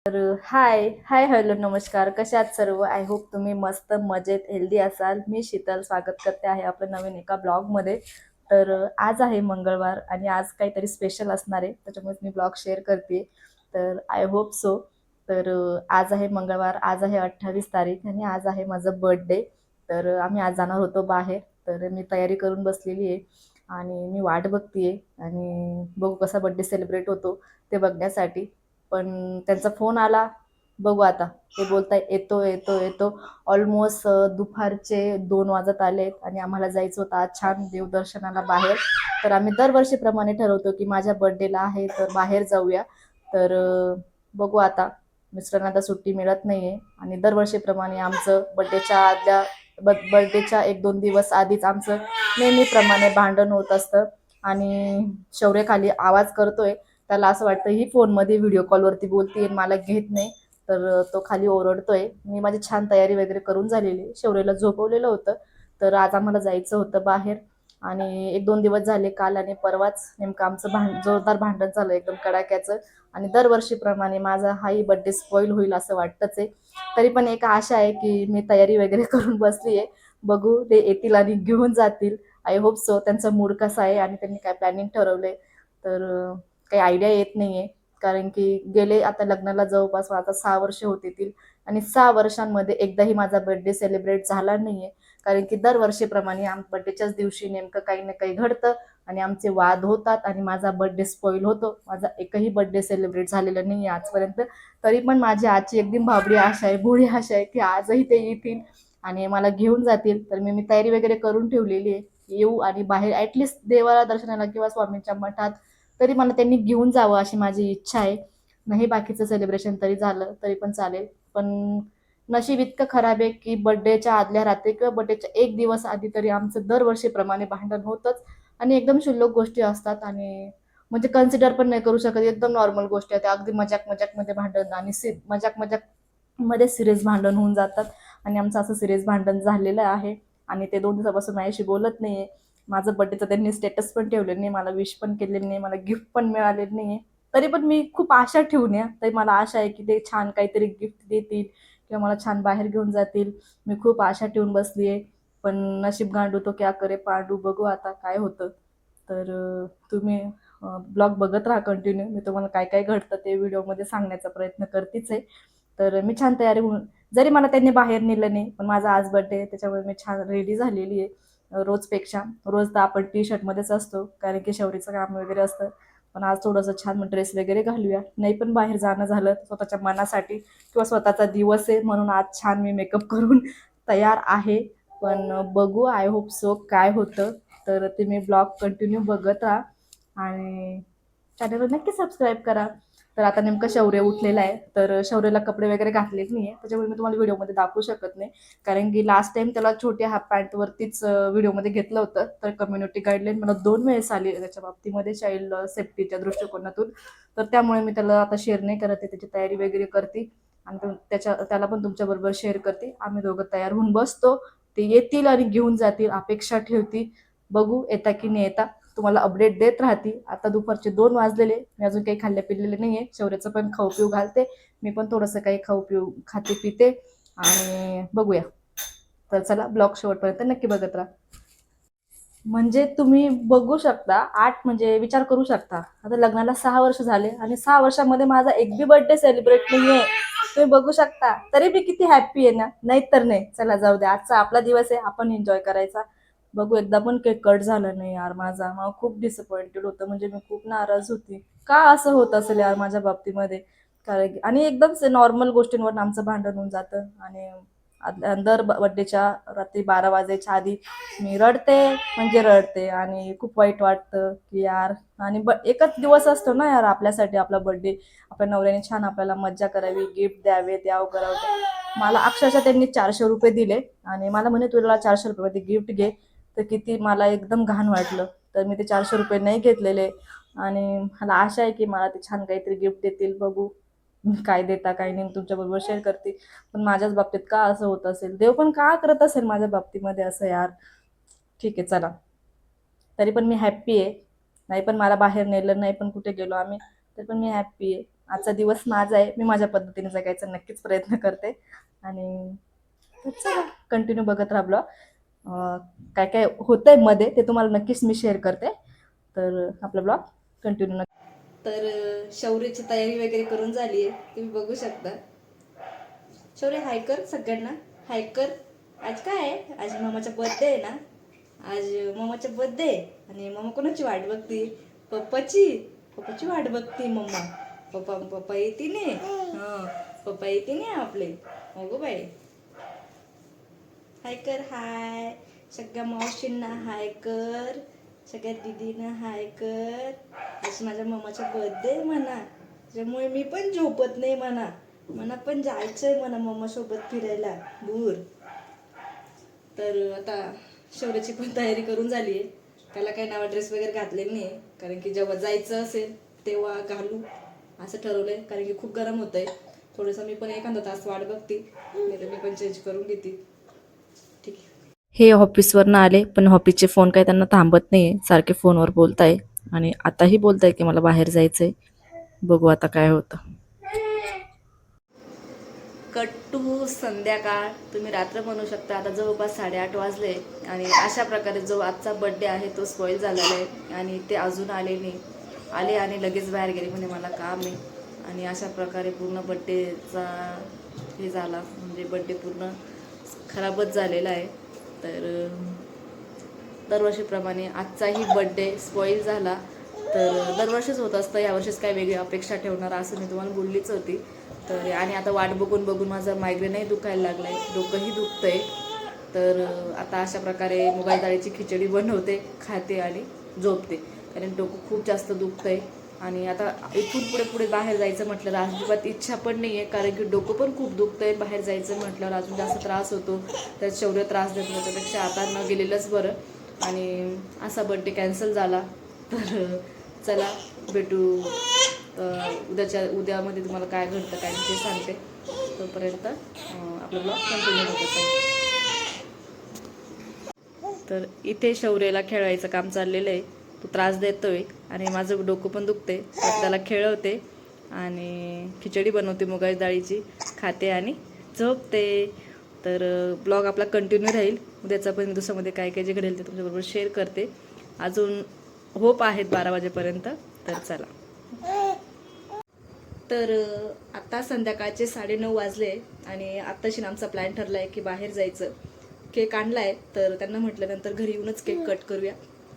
हाय hi hello नमस्कार, कशा आहात सर्व? आय होप तुम्ही मस्त मजेत हेल्दी असाल. मी शीतल स्वागत करते आहे आपलं नवीन एका ब्लॉगमध्ये. आज आहे मंगळवार आणि आज काहीतरी स्पेशल असणार आहे, त्याच्यामुळे मी ब्लॉग शेअर करते. तर आय होप सो. आज आहे मंगळवार, आज आहे 28 तारीख आणि आज आहे माझं बर्थडे. आम्ही आज जाणार होतो बाहेर. मी तयारी करून बसलेली आहे आणि मी वाट बघतीये आणि बघू कसा बर्थडे सेलिब्रेट होतो ते बघण्यासाठी. पण त्यांचा फोन आला. बघू आता. ते बोलताय येतो येतो येतो. ऑलमोस्ट दुपारचे 2 वाजत आले आणि आम्हाला जायचं होतं आज छान देवदर्शनाला बाहेर. आम्ही दरवर्षीप्रमाणे ठरवतो की माझ्या बर्थडेला आहे तर बाहेर जाऊया. बघू आता. मिस्टरांना आता सुट्टी मिळत नाहीये आणि दरवर्षीप्रमाणे आमचं बर्थडेच्या 1-2 दिवस आधीच आमचं नेहमीप्रमाणे भांडण होत असतं. आणि शौर्य खाली आवाज करतोय. त्याला असं वाटतं ही फोनमध्ये व्हिडिओ कॉलवरती बोलते आणि मला घेत नाही. तो खाली ओरडतोय. मी माझी छान तयारी वगैरे करून झालेली, शौर्यला झोपवलेलं होतं. आज आम्हाला जायचं होतं बाहेर. आणि 1-2 दिवस झाले, काल आणि परवाच नेमकं आमचं जोरदार भांडण झालं एकदम कडाक्याचं. आणि दरवर्षीप्रमाणे माझा हाही बर्थडे स्पॉइल होईल असं वाटतंच आहे. तरी पण एक आशा आहे की मी तयारी वगैरे करून बसली आहे. बघू ते येतील आणि घेऊन जातील. I hope so. त्यांचा मूड कसा आहे आणि त्यांनी काय प्लॅनिंग ठरवलंय काही आयडिया येत नाहीये. कारण की गेले आता लग्नाला जवळपास आता 6 वर्ष होत येतील आणि 6 वर्षांमध्ये एकदाही माझा बर्थडे सेलिब्रेट झाला नाहीये. कारण की दरवर्षीप्रमाणे बर्थडेच्याच दिवशी नेमकं काही ना काही घडतं आणि आमचे वाद होतात आणि माझा बर्थडे स्पॉइल होतो. माझा एकही बर्थडे सेलिब्रेट झालेला नाहीये आजपर्यंत. तरी पण माझी आजची एकदम भाबडी आशा आहे, भोळी आशा आहे की आजही ते येतील आणि मला घेऊन जातील. मी तयारी वगैरे करून ठेवलेली आहे. येऊ आणि बाहेर ऍटलिस्ट देवाला दर्शनाला किंवा स्वामींच्या मठात तरी मला त्यांनी घेऊन जावं अशी माझी इच्छा आहे. नाही बाकीचं सेलिब्रेशन तरी झालं तरी पण चालेल. पण नशीब इतकं खराब आहे की बर्थडेच्या आदल्या रात्री किंवा बर्थडेच्या 1 दिवस आधी तरी आमचं दरवर्षीप्रमाणे भांडण होतच. आणि एकदम क्षुल्लक गोष्टी असतात आणि म्हणजे कन्सिडर पण नाही करू शकत. एकदम नॉर्मल गोष्टी आहेत, अगदी मजाक मजाक मध्ये भांडण आणि मजाक मजाक मध्ये सिरियस भांडण होऊन जातात. आणि आमचं असं सिरियस भांडण झालेलं आहे. आणि ते 2 दिवसापासून माझ्याशी बोलत नाहीये. माझं बर्थडेचं त्यांनी स्टेटस पण ठेवलेलं नाही, मला विश पण केलेलं नाही, मला गिफ्ट पण मिळालेलं नाहीये. तरी पण मी खूप आशा ठेवून आहे. तरी मला आशा आहे की ते छान काहीतरी गिफ्ट देतील किंवा मला छान बाहेर घेऊन जातील. मी खूप आशा ठेवून बसली आहे. पण नशीब गांडू तो क्या करे पांडू. बघू आता काय होतं. तुम्ही ब्लॉग बघत राहा कंटिन्यू. मी तुम्हाला काय काय घडतं ते व्हिडिओमध्ये सांगण्याचा प्रयत्न करतेच आहे. मी छान तयारी होऊन, जरी मला त्यांनी बाहेर नेलं नाही पण माझा आज बर्थडे आहे त्याच्यामुळे मी छान रेडी झालेली आहे. रोजपेक्षा रोज तर आपण टी शर्टमध्येच असतो कारण की शौरीचं काम वगैरे असतं. पण आज थोडंसं छान ड्रेस वगैरे घालूया. नाही पण बाहेर जाणं झालं स्वतःच्या मनासाठी किंवा स्वतःचा दिवस आहे म्हणून आज छान मी मेकअप करून तयार आहे. पण बघू आय होप सो काय होतं. तुम्ही ब्लॉग कंटिन्यू बघत राहा आणि चॅनलला नक्की सबस्क्राईब करा. आता नेमकं शौर्य उठलेला आहे. शौर्यला कपडे वगैरे घातलेच नाहीये त्याच्यामुळे मी तुम्हाला व्हिडिओमध्ये दाखवू शकत नाही. कारण की लास्ट टाइम त्याला छोट्या हाफ पॅन्टवरतीच व्हिडिओमध्ये घेतलं होतं. कम्युनिटी गाईडलाईन मला 2 वेळेस आली त्याच्या बाबतीमध्ये चाइल्ड सेफ्टीच्या दृष्टिकोनातून. त्यामुळे मी त्याला आता शेअर नाही करत आहे. त्याची तयारी वगैरे करते आणि त्याला पण तुमच्याबरोबर शेअर करते. आम्ही दोघं तयार होऊन बसतो. ते येतील आणि घेऊन जातील अपेक्षा ठेवती. बघू येता की नाही येता. तुम्हाला अपडेट देत राहते. आता दुपारचे 2 वाजलेले, मी अजून काही खाल्ले पिल्लेले नाहीये. शौर्याचं पण खाऊ पिऊ घालते. मी पण थोडंसं काही खाऊ पिऊ खाते पिते आणि बघूया. चला ब्लॉग शेवटपर्यंत नक्की बघत राहा. म्हणजे तुम्ही बघू शकता 8 म्हणजे विचार करू शकता. आता लग्नाला 6 वर्ष झाले आणि 6 वर्षामध्ये माझा एक बी बर्थडे सेलिब्रेट नाहीये. तुम्ही बघू शकता. तरी मी किती हॅप्पी आहे ना. नाही तर नाही. चला जाऊ द्या. आजचा आपला दिवस आहे. आपण एन्जॉय करायचा. बघू एकदा पण केक कट झाला नाही यार माझा. मला खूप डिसअपॉइंटेड होतं. म्हणजे मी खूप नाराज होती. का असं होत असेल यार माझ्या बाबतीमध्ये. कारण की आणि एकदम नॉर्मल गोष्टींवर आमचं भांडण होऊन जातं. आणि दर बर्थडेच्या रात्री 12 वाजायच्या आधी मी रडते. म्हणजे रडते आणि खूप वाईट वाटतं की यार. आणि एकच दिवस असतो ना यार आपल्यासाठी आपला बर्थडे. आपल्या नवऱ्याने छान आपल्याला मज्जा करावी, गिफ्ट द्यावे, द्यावं करावं. मला अक्षरशः त्यांनी 400 रुपये दिले आणि मला म्हणे तुला 400 रुपये गिफ्ट घे. तर किती मला एकदम घाण वाटलं. मी ते 400 रुपये नाही घेतलेले. आणि मला आशा आहे की मला ते छान काहीतरी गिफ्ट देतील. बघू काय देता काय नाही तुमच्याबरोबर शेअर करते. पण माझ्याच बाबतीत का असं होत असेल, देव पण का करत असेल माझ्या बाबतीमध्ये असं यार. ठीक आहे चला. तरी पण मी हॅप्पी आहे. नाही पण मला बाहेर नेलं, नाही पण कुठे गेलो आम्ही, तरी पण मी हॅप्पी आहे. आजचा दिवस माझा आहे, मी माझ्या पद्धतीने जगायचा नक्कीच प्रयत्न करते. आणि चला कंटिन्यू बघत राहा ब्लॉग. काय काय होतंय मध्ये ते तुम्हाला नक्कीच मी शेअर करते. तर आपला ब्लॉग कंटिन्यू. तर शौर्याची तयारी वगैरे करून झाली आहे, तुम्ही बघू शकता. शौर्य हाय कर सगळ्यांना, हाय कर. आज काय आहे, आज मामाचा बर्थडे आहे ना, आज मामाचा बर्थडे. आणि मम्मा कोणाची वाट बघती? पप्पाची वाट बघती मम्मा. पप्पा येते ने. हां, पप्पा येते ने आपले. हो गो बाई, हाय कर. हाय सगळ्या मावशींना हाय कर, सगळ्या दीदींना हाय कर. आज माझ्या मम्माचा बर्थडे म्हणा, त्यामुळे मी पण झोपत नाही म्हणा. मला पण जायचंय म्हणा मम्मा सोबत फिरायला दूर. तर आता शौर्याची पण तयारी करून झाली आहे. त्याला काही नवा ड्रेस वगैरे घातलेला नाही, कारण की जेव्हा जायचं असेल तेव्हा घालू असं ठरवलंय, कारण की खूप गरम होतंय. थोडंसं मी पण एखादा तास वाट बघते, नाही तर मी पण चेंज करून घेते. ठीक आहे. हे ऑफिसवरनं आले, पण ऑफिसचे फोन काय त्यांना थांबत नाही, सारखे फोनवर बोलताय. आणि आताही बोलताय की मला बाहेर जायचंय. बघू आता काय होतं. कट टू संध्याकाळ, तुम्ही रात्र म्हणू शकता. आता जवळपास 8:30 वाजले. आणि अशा प्रकारे जो आजचा बड्डे आहे तो स्पॉईल झालेला आहे. आणि ते अजून आले नाही. आले आणि लगेच बाहेर गेले, म्हणजे मला काम आहे. आणि अशा प्रकारे पूर्ण बड्डेचा हे झाला, म्हणजे बड्डे पूर्ण खराबच झालेला आहे. तर दरवर्षीप्रमाणे आजचाही बड्डे स्पॉईल झाला. तर दरवर्षीच होत असतं, यावर्षीच काय वेगळी अपेक्षा ठेवणार असं मी तुम्हाला बोललीच होती. तर आणि आता वाट बघून बघून माझं मायग्रेनही दुखायला लागलं आहे, डोकंही दुखतं आहे. तर आता अशा प्रकारे मुगाच्या डाळीची खिचडी बनवते, खाते आणि झोपते, कारण डोकं खूप जास्त दुखतं आहे. आणि आता इथून पुढे पुढे बाहेर जायचं म्हटलं अजिबात इच्छा पण नाही आहे, कारण की डोकं पण खूप दुखतं आहे. बाहेर जायचं म्हटल्यावर अजून जास्त त्रास होतो, त्यात शौर्य त्रास देतो, त्याच्यापेक्षा आता न गेलेलंच बरं. आणि असा बड्डे कॅन्सल झाला. तर चला भेटू उद्यामध्ये तुम्हाला काय घडतं काय ते सांगते. तोपर्यंत आपलं ब्लॉग कंटिन्यू होतं. तर इथे शौर्याला खेळायचं काम चाललेलं आहे, तो त्रास देतोय आणि माझं डोकं पण दुखते. तर त्याला खेळवते आणि खिचडी बनवते मुगाच्या डाळीची, खाते आणि झोपते. तर ब्लॉग आपला कंटिन्यू राहील. उद्याचा पण दिवसामध्ये काय काय जे घडेल ते तुमच्याबरोबर शेअर करते. अजून होप आहेत 12 वाजेपर्यंत. तर चला. तर आता संध्याकाळचे 9:30 वाजले आणि आत्ताशी आमचा प्लॅन ठरला आहे की बाहेर जायचं. केक आणला आहे, तर त्यांना म्हटल्यानंतर घरी येऊनच केक कट करूया.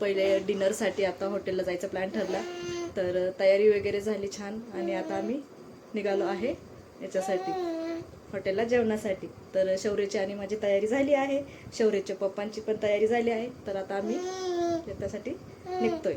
पहिले डिनरसाठी आता हॉटेलला जायचा प्लॅन ठरला. तर तयारी वगैरे झाली छान आणि आता आम्ही निघालो आहे याच्यासाठी, हॉटेलला जेवणासाठी. तर शौर्याची आणि माझी तयारी झाली आहे, शौर्याच्या पप्पांची पण तयारी झाली आहे. तर आता आम्ही त्यासाठी निघतोय.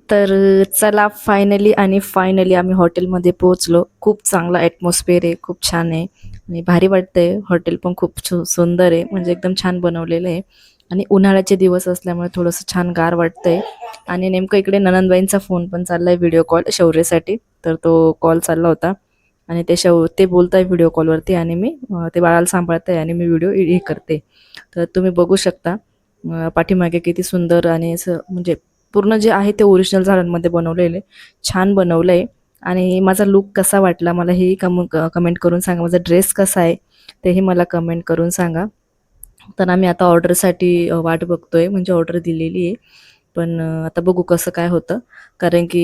तर चला फायनली आम्ही हॉटेलमध्ये पोहोचलो. खूप चांगला ॲटमॉस्फिअर आहे, खूप छान आहे आणि भारी वाटतंय. हॉटेल पण खूप सुंदर आहे, म्हणजे एकदम छान बनवलेलं आहे. आणि उन्हाळ्याचे दिवस असल्यामुळे थोडंसं छान गार वाटतंय. आणि नेमकं इकडे ननंदबाईंचा फोन पण चाललाय, व्हिडिओ कॉल शौर्यसाठी. तर तो कॉल चालला होता आणि ते बोलत आहे व्हिडिओ कॉलवरती आणि मी ते बाळाला सांभाळत आहे आणि मी व्हिडिओ हे करते. तर तुम्ही बघू शकता पाठीमागे किती सुंदर आणि असं म्हणजे पूर्ण जे आहे ते ओरिजिनल झाडांमध्ये बनवलेले, छान बनवलं आहे. आणि माझा लुक कसा वाटला मला हेही कमेंट करून सांगा. माझा ड्रेस कसा आहे तेही मला कमेंट करून सांगा. तर आम्ही आता ऑर्डरसाठी वाट बघतोय, म्हणजे ऑर्डर दिलेली आहे. पण आता बघू कसं काय होतं, कारण की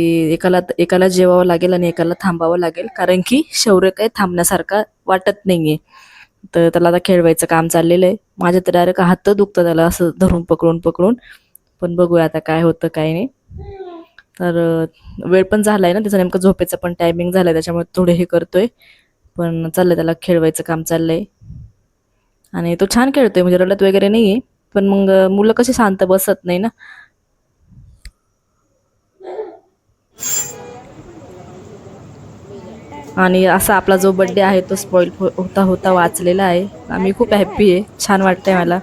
एकाला जेवावं लागेल आणि एकाला थांबावं लागेल, कारण की शौर्य काही थांबण्यासारखा वाटत नाही आहे. तर त्याला आता खेळवायचं काम चाललेलं आहे. माझ्या तर डायरेक्ट हात दुखतं त्याला असं धरून पकडून पकडून. पण बघूया आता काय होतं काय नाही. तर वेळ पण झालाय ना त्याचा, नेमकं झोपेचं पण टायमिंग झालाय, त्याच्यामुळे थोडे हे करतोय. पण चाललंय त्याला खेळवायचं काम चाललंय आणि तो छान खेळतोय, म्हणजे रडत वगैरे नाहीये. पण मग मुलं कशी शांत बसत नाही ना. आणि असा आपला जो बड्डे आहे तो स्पॉइल होता होता वाचलेला आहे. आम्ही खूप हॅप्पी आहे, छान वाटतंय मला.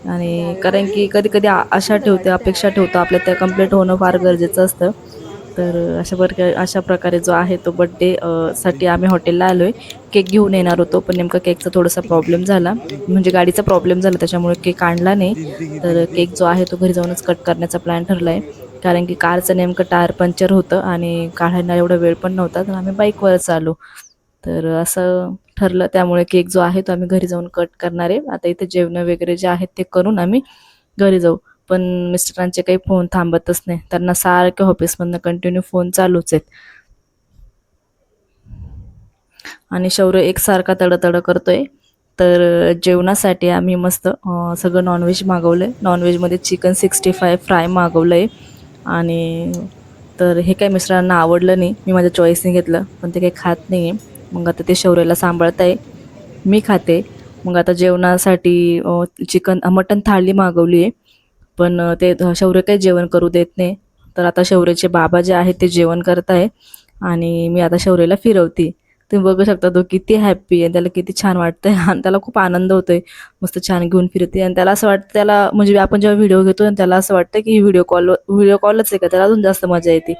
आणि कारण की कधी कधी आशा ठेवते, अपेक्षा ठेवतो, आपल्या त्या कम्प्लीट होणं फार गरजेचं असतं. तर अशा प्रकारे जो आहे तो बड्डे साठी आम्ही हॉटेलला आलो आहे. केक घेऊन येणार होतो, पण नेमका केकचा थोडासा प्रॉब्लेम झाला, म्हणजे गाडीचा प्रॉब्लेम झाला, त्याच्यामुळे केक आणला नाही. तर केक जो आहे तो घरी जाऊनच कट करण्याचा प्लॅन ठरला आहे. कारण की कारचं नेमकं टायर पंक्चर होतं आणि काढायला एवढा वेळ पण नव्हता, तर आम्ही बाईकवरच आलो. तर असं ठरलं, त्यामुळे केक जो आहे तो आम्ही घरी जाऊन कट करणार आहे. आता इथे जेवणं वगैरे जे आहेत ते करून आम्ही घरी जाऊ. पण मिस्टरांचे काही फोन थांबतच नाही, त्यांना सारखे ऑफिसमधनं कंटिन्यू फोन चालूच आहेत. आणि शौर्य एकसारखा तडतड करतोय. तर जेवणासाठी आम्ही मस्त सगळं नॉनव्हेज मागवलं आहे. नॉनव्हेजमध्ये चिकन 65 फ्राय मागवलं आहे. आणि तर हे काही मिस्टरांना आवडलं नाही, मी माझ्या चॉईसने घेतलं, पण ते काही खात नाही आहे. मग आता ते शौर्याला सांभाळत आहे, मी खाते. मग आता जेवणासाठी मटण थाळी मागवली आहे. पण ते शौर्य काही जेवण करू देत नाही. तर आता शौर्याचे बाबा जे आहेत ते जेवण करत आहे आणि मी आता शौर्याला फिरवते. तुम्ही बघू शकता तो किती हॅप्पी आहे, त्याला किती छान वाटतंय आणि त्याला खूप आनंद होतोय. मस्त छान घेऊन फिरते आणि त्याला असं वाटतं, त्याला म्हणजे आपण जेव्हा व्हिडिओ घेतो आणि त्याला असं वाटतं की व्हिडिओ कॉलच आहे का, त्याला अजून जास्त मजा येते.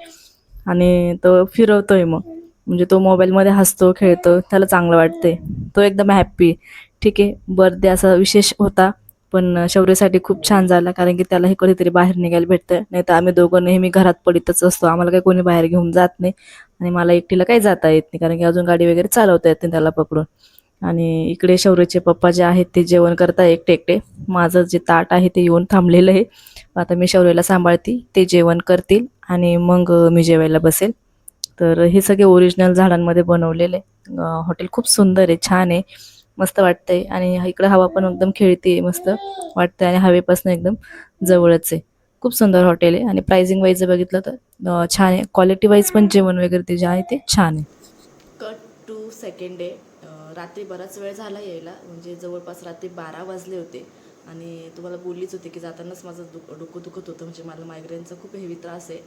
आणि तो फिरवतोय मग, म्हणजे तो मोबाईलमध्ये हसतो खेळतो, त्याला चांगलं वाटतंय. तो एकदम हॅप्पी. ठीक आहे, बर्थडे असा विशेष होता, पण शौर्यसाठी खूप छान झाला, कारण की त्यालाही कधीतरी बाहेर निघायला भेटतं. नाही तर आम्ही दोघं नेहमी घरात पडितच असतो, आम्हाला काही कोणी बाहेर घेऊन जात नाही. आणि मला एकटीला काही जाता येत नाही, कारण की अजून गाडी वगैरे चालवता येत नाही त्याला पकडून. आणि इकडे शौर्यचे पप्पा जे आहेत ते जेवण करता एकटे एकटे. माझं जे ताट आहे ते येऊन थांबलेलं आहे. आता मी शौर्यला सांभाळते, ते जेवण करतील आणि मग मी जेवायला बसेल. तर हे सगळे ओरिजिनल झाडांमध्ये बनवलेले हॉटेल खूप सुंदर आहे, छान आहे, मस्त वाटतंय. आणि इकडं हवा पण एकदम खेळते, मस्त वाटतंय आणि हवेपासून एकदम जवळच आहे. खूप सुंदर हॉटेल आहे आणि प्राइसिंग वाईज बघितलं तर छान आहे. क्वालिटी वाईज पण जेवण वगैरे ते जे आहे ते छान आहे. Cut to second day. रात्री बराच वेळ झाला यायला, म्हणजे जवळपास रात्री 12 वाजले होते. आणि तुम्हाला बोललीच होते की जातानाच माझं डोकं दुखत होतं, म्हणजे मला मायग्रेनचा खूप हेवी त्रास आहे.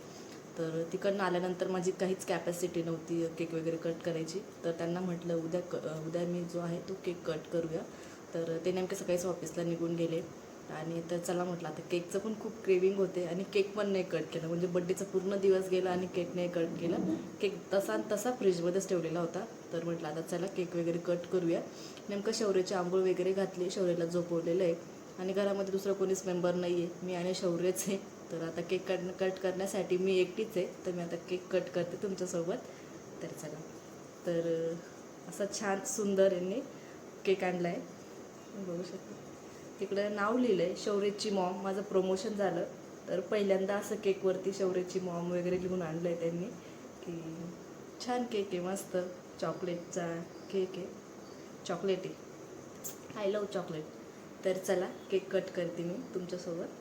तर तिकडनं आल्यानंतर माझी काहीच कॅपॅसिटी नव्हती केक वगैरे कट करायची. तर त्यांना म्हटलं उद्या मी जो आहे तो केक कट करूया. तर ते नेमके सकाळीच ऑफिसला निघून गेले. आणि तर चला म्हटलं, आता केकचं पण खूप क्रेविंग होते आणि केक पण नाही कट केलं, म्हणजे बड्डेचा पूर्ण दिवस गेला आणि केक नाही कट केला. केक तसा फ्रीजमध्येच ठेवलेला होता. तर म्हटलं आता चला केक वगैरे कट करूया. नेमकं शौर्याची आंघोळ वगैरे घातली, शौर्याला झोपवलेलं आहे आणि घरामध्ये दुसरं कोणीच मेंबर नाही आहे, मी आणि शौर्यच आहे. तर आता केक कट करण्यासाठी मी एकटीच आहे, तर मी आता केक कट करते तुमच्यासोबत. तर चला. तर असा छान सुंदर यांनी केक आणला आहे, बघू शकता. तिकडं नाव लिहिलं आहे शौर्यची मॉम. माझं प्रमोशन झालं, तर पहिल्यांदा असं केकवरती शौर्यची मॉम वगैरे लिहून आणलं आहे त्यांनी. की छान केक आहे, मस्त चॉकलेटचा केक आहे, चॉकलेटी, आय लव्ह चॉकलेट. तर चला केक कट करते मी तुमच्यासोबत.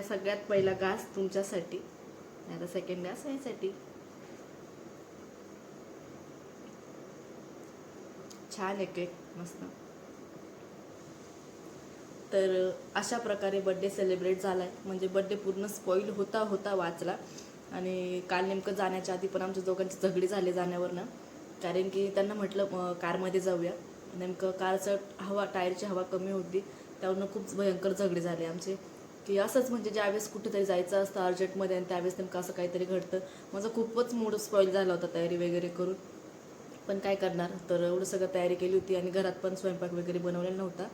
सगळ्यात पहिला घास तुमच्यासाठी, आता सेकंड घास यासाठी. छान आहे केक, मस्त. तर अशा प्रकारे बड्डे सेलिब्रेट झाला आहे, म्हणजे बड्डे पूर्ण स्पॉईल होता वाचला. आणि काल नेमकं जाण्याच्या आधी पण आमच्या दोघांची झगडी झाली जाण्यावरनं, कारण की त्यांना म्हटलं कारमध्ये जाऊया. नेमकं कारचं टायरची हवा कमी होती, त्यावरनं खूप भयंकर झगडे झाले आमचे. की असंच म्हणजे ज्यावेळेस कुठेतरी जायचं असतं अर्जंटमध्ये आणि त्यावेळेस नेमकं असं काहीतरी घडतं. माझा खूपच मूड स्पॉईल झाला होता तयारी वगैरे करून, पण काय करणार. तर एवढं सगळं तयारी केली होती आणि घरात पण स्वयंपाक वगैरे बनवलेला नव्हता,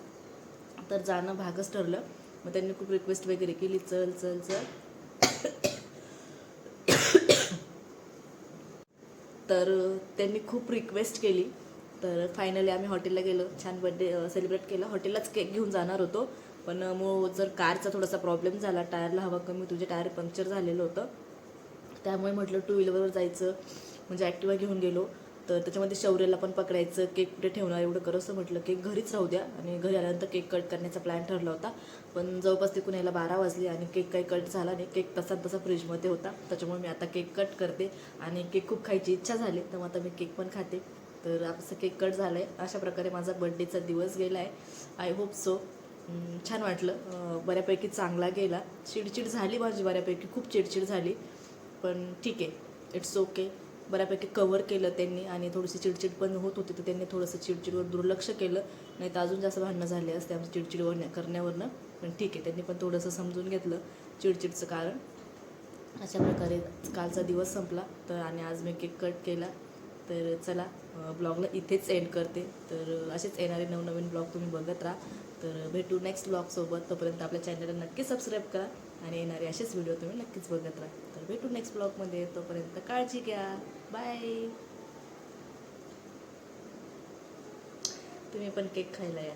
तर जाणं भागच ठरलं. मग त्यांनी खूप रिक्वेस्ट वगैरे केली, चल चल चल. तर त्यांनी खूप रिक्वेस्ट केली. तर फायनली आम्ही हॉटेलला गेलो, छान बड्डे सेलिब्रेट केला. हॉटेललाच केक घेऊन जाणार होतो, पण मग जर कारचा थोडासा प्रॉब्लेम झाला, टायरला हवा कमी, तुझे टायर पंक्चर झालेलं होतं. त्यामुळे म्हटलं टू व्हीलरवर जायचं, म्हणजे ॲक्टिवा घेऊन गेलो. तर त्याच्यामध्ये शौर्याला पण पकडायचं, केक कुठे ठेवणार एवढं करसं म्हटलं केक घरीच राहू द्या. आणि घरी आल्यानंतर केक कट करण्याचा प्लॅन ठरला होता, पण जवळपास तिकून यायला 12 वाजले आणि केक काही कट झाला नाही. केक तसा फ्रीजमध्ये होता, त्याच्यामुळे मी आता केक कट करते. आणि केक खूप खायची इच्छा झाली, तर मग आता मी केक पण खाते. तर असं केक कट झालं आहे. अशा प्रकारे माझा बड्डेचा दिवस गेला आहे. आय होप सो छान वाटलं, बऱ्यापैकी चांगला गेला. चिडचिड झाली माझी बऱ्यापैकी, खूप चिडचिड झाली, पण ठीक आहे, इट्स ओके. बऱ्यापैकी कवर केलं त्यांनी. आणि थोडीशी चिडचिड पण होत होती, तर त्यांनी थोडंसं चिडचिडवर दुर्लक्ष केलं, नाही तर अजून जास्त भांडणं झाले असते आमची चिडचिड करण्यावरनं. पण ठीक आहे, त्यांनी पण थोडंसं समजून घेतलं चिडचिडचं कारण. अशा प्रकारे कालचा दिवस संपला. तर आणि आज मी केक कट केला. तर चला ब्लॉगला इथेच एंड करते. तर असेच येणारे नवनवीन ब्लॉग तुम्ही बघत राहा. तर भेटू नेक्स्ट ब्लॉगसोबत. तोपर्यंत आपल्या चॅनलला नक्की सबस्क्राईब करा आणि येणारे असेच व्हिडिओ तुम्ही नक्कीच बघत राहा. तर भेटू नेक्स्ट ब्लॉगमध्ये. तोपर्यंत काळजी घ्या. बाय. तुम्ही पण केक खायला या.